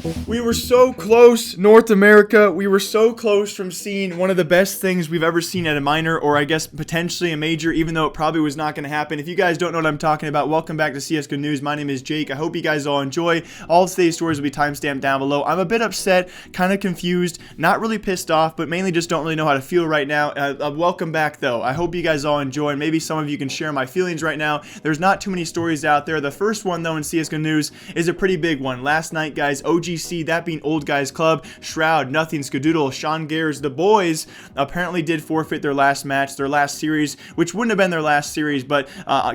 We were so close, North America. We were so close from seeing one of the best things we've ever seen at a minor, or I guess potentially a major, even though it probably was not going to happen. If you guys don't know what I'm talking about, welcome back to CSGO News. My name is Jake. I hope you guys all enjoy. All of today's stories will be timestamped down below. I'm a bit upset, kind of confused, not really pissed off, but mainly just don't really know how to feel right now. Welcome back, though. I hope you guys all enjoy, and maybe some of you can share my feelings right now. There's not too many stories out there. The first one, though, in CSGO News is a pretty big one. Last night, guys, OGC, that being Old Guys Club, Shroud, Nothing, Skadoodle, Sean Gares, the boys apparently did forfeit their last match, their last series, which wouldn't have been their last series, but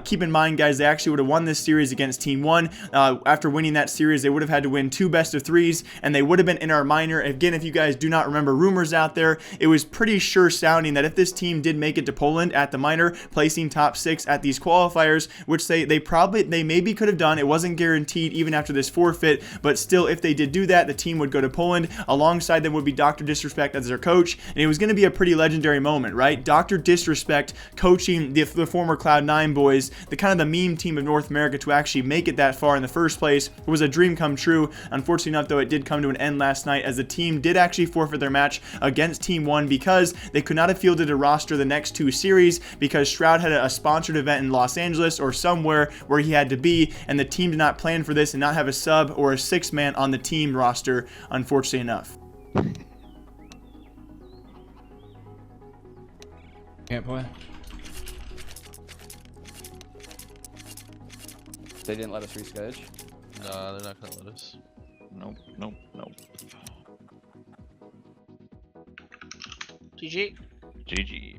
keep in mind, guys, they actually would have won this series against Team 1. After winning that series, they would have had to win 2 best of 3s, and they would have been in our minor. Again, if you guys do not remember rumors out there, it was pretty sure sounding that if this team did make it to Poland at the minor, placing top 6 at these qualifiers, which they maybe could have done. It wasn't guaranteed even after this forfeit, but still, if they did do that, the team would go to Poland. Alongside them would be Dr. Disrespect as their coach, and it was going to be a pretty legendary moment, right? Dr. Disrespect coaching the former Cloud9 boys, the kind of the meme team of North America, to actually make it that far in the first place. It was a dream come true. Unfortunately enough, though, it did come to an end last night, as the team did actually forfeit their match against Team 1 because they could not have fielded a roster the next 2 series, because Shroud had a sponsored event in Los Angeles or somewhere where he had to be, and the team did not plan for this and not have a sub or a 6-man on the team roster, unfortunately enough. Can't play. They didn't let us reschedule. Nah, they're not gonna let us. Nope, nope, nope. GG. GG.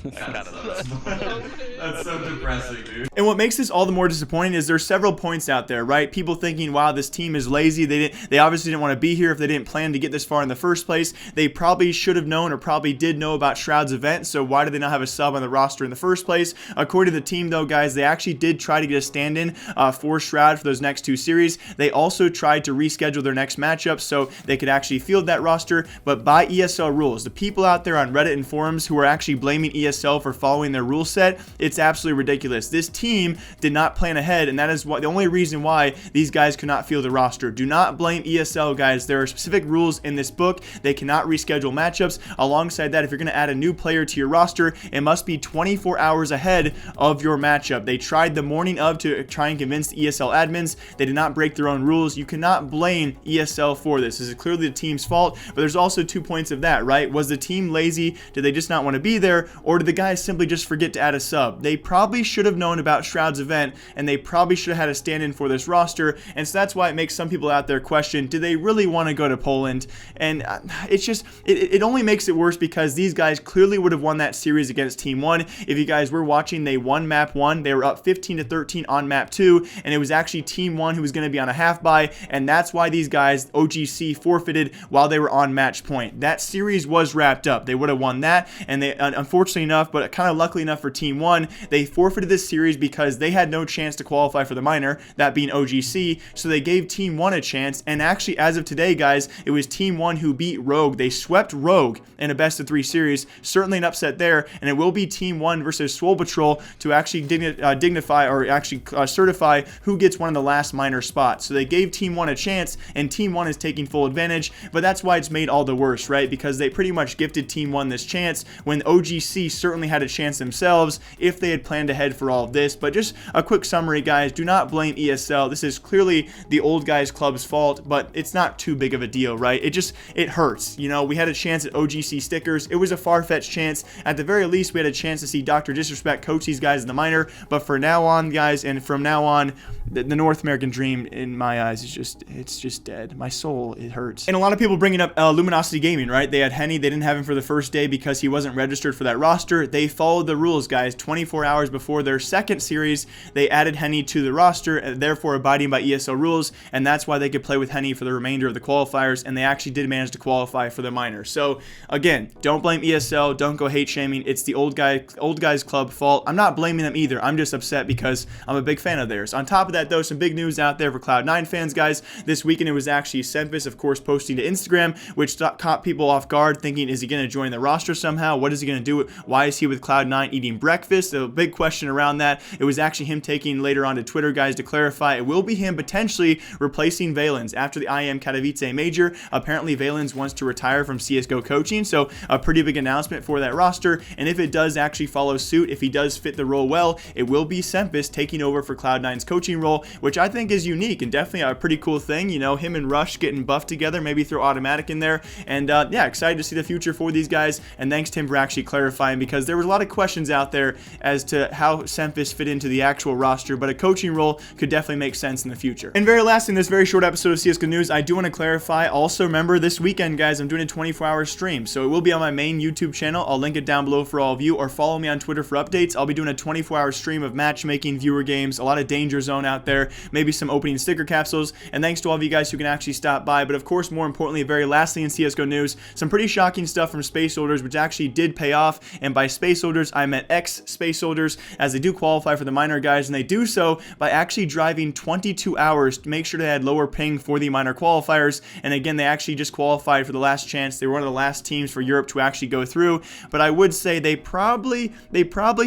That's so depressing, dude. And what makes this all the more disappointing is there's several points out there, right? People thinking, wow, this team is lazy. They obviously didn't want to be here if they didn't plan to get this far in the first place. They probably should have known, or probably did know, about Shroud's event, so why did they not have a sub on the roster in the first place? According to the team, though, guys, they actually did try to get a stand-in for Shroud for those next 2 series. They also tried to reschedule their next matchup so they could actually field that roster, but by ESL rules. The people out there on Reddit and forums who are actually blaming ESL for following their rule set, it's absolutely ridiculous. This team did not plan ahead, and that is the only reason why these guys could not field the roster. Do not blame ESL, guys. There are specific rules in this book. They cannot reschedule matchups. Alongside that, if you're going to add a new player to your roster, it must be 24 hours ahead of your matchup. They tried the morning of to try and convince the ESL admins. They did not break their own rules. You cannot blame ESL for this. This is clearly the team's fault, but there's also 2 points of that, right? Was the team lazy? Did they just not want to be there? Or did the guys simply just forget to add a sub? They probably should have known about Shroud's event, and they probably should have had a stand-in for this roster, and so that's why it makes some people out there question, do they really want to go to Poland? And it's just, it only makes it worse because these guys clearly would have won that series against Team 1. If you guys were watching, they won map 1. They were up 15-13 on map 2, and it was actually Team 1 who was going to be on a half buy, and that's why these guys, OGC, forfeited while they were on match point. That series was wrapped up. They would have won that, and they, unfortunately enough, but kind of luckily enough for Team 1, they forfeited this series because they had no chance to qualify for the minor, that being OGC, so they gave Team 1 a chance, and actually, as of today, guys, it was Team 1 who beat Rogue. They swept Rogue in a best of 3 series, certainly an upset there, and it will be Team 1 versus Swole Patrol to actually dignify, or actually certify who gets one of the last minor spots. So they gave Team 1 a chance, and Team 1 is taking full advantage, but that's why it's made all the worse, right? Because they pretty much gifted Team 1 this chance when OGC certainly had a chance themselves if they had planned ahead for all of this. But just a quick summary, guys, do not blame ESL. This is clearly the Old Guys Club's fault, but it's not too big of a deal, right? It hurts. You know, we had a chance at OGC stickers. It was a far-fetched chance. At the very least, we had a chance to see Dr. Disrespect coach these guys in the minor, but for now on, guys, and from now on, the North American dream, in my eyes, is it's just dead. My soul, it hurts. And a lot of people bringing up Luminosity Gaming, right? They had Henny. They didn't have him for the first day because he wasn't registered for that roster. They followed the rules, guys. 24 hours before their second series, they added Henny to the roster, therefore abiding by ESL rules, and that's why they could play with Henny for the remainder of the qualifiers, and they actually did manage to qualify for the minor. So again, don't blame ESL. Don't go hate shaming. It's the Old Guys Club fault. I'm not blaming them either. I'm just upset because I'm a big fan of theirs. On top of that, though, some big news out there for Cloud9 fans, guys. This weekend, it was actually Semphis, of course, posting to Instagram, which caught people off guard, thinking, is he going to join the roster somehow? What is he going to do? Why Why is he with Cloud9 eating breakfast? A big question around that. It was actually him taking later on to Twitter, guys, to clarify. It will be him potentially replacing Valens after the IEM Katowice major. Apparently, Valens wants to retire from CSGO coaching, so a pretty big announcement for that roster. And if it does actually follow suit, if he does fit the role well, it will be Semphis taking over for Cloud9's coaching role, which I think is unique and definitely a pretty cool thing. You know, him and Rush getting buffed together, maybe throw Automatic in there. And yeah, excited to see the future for these guys. And thanks, Tim, for actually clarifying, because there was a lot of questions out there as to how Semphis fit into the actual roster, but a coaching role could definitely make sense in the future. And very last, in this very short episode of CSGO News, I do want to clarify, also remember this weekend, guys, I'm doing a 24-hour stream, so it will be on my main YouTube channel. I'll link it down below for all of you, or follow me on Twitter for updates. I'll be doing a 24-hour stream of matchmaking, viewer games, a lot of Danger Zone out there, maybe some opening sticker capsules, and thanks to all of you guys who can actually stop by. But of course, more importantly, very lastly in CSGO News, some pretty shocking stuff from Space Soldiers, which actually did pay off. And by Space Soldiers, I meant ex-Space Soldiers, as they do qualify for the minor, guys, and they do so by actually driving 22 hours to make sure they had lower ping for the minor qualifiers. And again, they actually just qualified for the last chance. They were one of the last teams for Europe to actually go through, but I would say they probably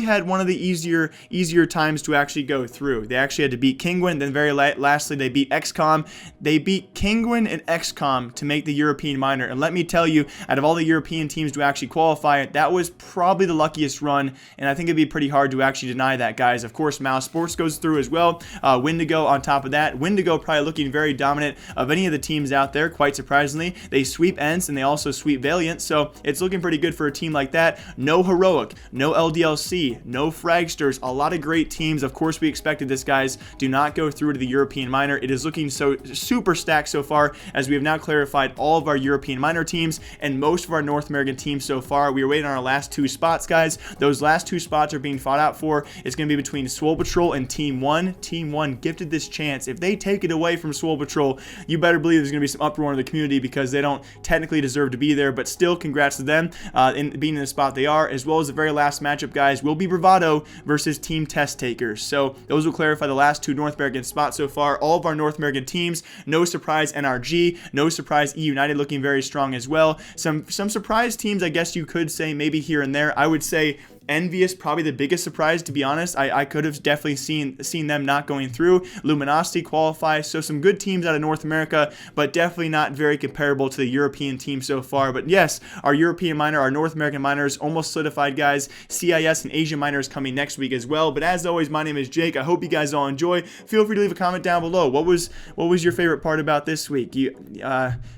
had one of the easier times to actually go through. They actually had to beat Kingwin, then very lastly they beat XCOM. They beat Kingwin and XCOM to make the European minor, and let me tell you, out of all the European teams to actually qualify, that was probably the luckiest run, and I think it'd be pretty hard to actually deny that, guys. Of course, Mouse Sports goes through as well. Wendigo on top of that. Wendigo probably looking very dominant of any of the teams out there, quite surprisingly. They sweep Ents and they also sweep Valiant, so it's looking pretty good for a team like that. No Heroic, no LDLC, no Fragsters, a lot of great teams. Of course, we expected this, guys. Do not go through to the European minor. It is looking so super stacked so far, as we have now clarified all of our European minor teams and most of our North American teams so far. We are waiting on our last two spots, guys. Those last two spots are being fought out for. It's going to be between Swole Patrol and Team 1. Team 1 gifted this chance. If they take it away from Swole Patrol, you better believe there's going to be some uproar in the community, because they don't technically deserve to be there, but still congrats to them in being in the spot they are. As well as the very last matchup, guys, will be Bravado versus Team Test Takers. So those will clarify the last two North American spots so far. All of our North American teams, no surprise NRG, no surprise E United looking very strong as well. Some surprise teams, I guess you could say, maybe here and there. I would say Envious, probably the biggest surprise, to be honest. I could have definitely seen them not going through. Luminosity qualify, so some good teams out of North America, but definitely not very comparable to the European team so far. But yes, our European minor, our North American minors almost solidified, guys. CIS and Asian minors coming next week as well. But as always, my name is Jake. I hope you guys all enjoy. Feel free to leave a comment down below. What was your favorite part about this week?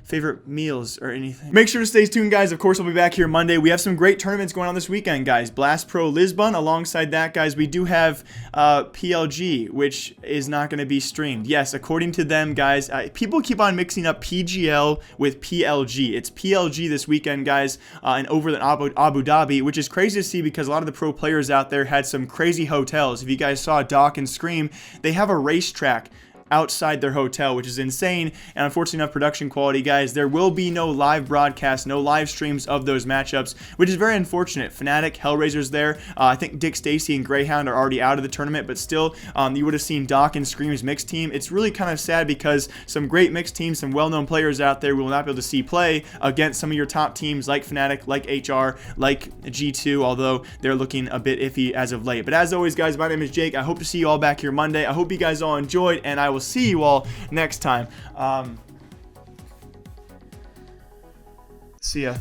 Favorite meals or anything? Make sure to stay tuned, guys. Of course, I'll be back here Monday. We have some great tournaments going on this weekend, guys. Blast Pro Lisbon. Alongside that, guys, we do have PLG, which is not going to be streamed. Yes, according to them, guys, people keep on mixing up PGL with PLG. It's PLG this weekend, guys, and over in Abu Dhabi, which is crazy to see, because a lot of the pro players out there had some crazy hotels. If you guys saw Doc and Scream, they have a racetrack outside their hotel, which is insane, and unfortunately enough production quality, guys. There will be no live broadcast, no live streams of those matchups, which is very unfortunate. Fnatic, Hellraiser's there. I think Dick Stacy and Greyhound are already out of the tournament, but still, you would have seen Doc and Scream's mixed team. It's really kind of sad, because some great mixed teams, some well-known players out there we will not be able to see play against some of your top teams like Fnatic, like HR, like G2, although they're looking a bit iffy as of late. But as always, guys, my name is Jake. I hope to see you all back here Monday. I hope you guys all enjoyed, and I will see you all next time. See ya.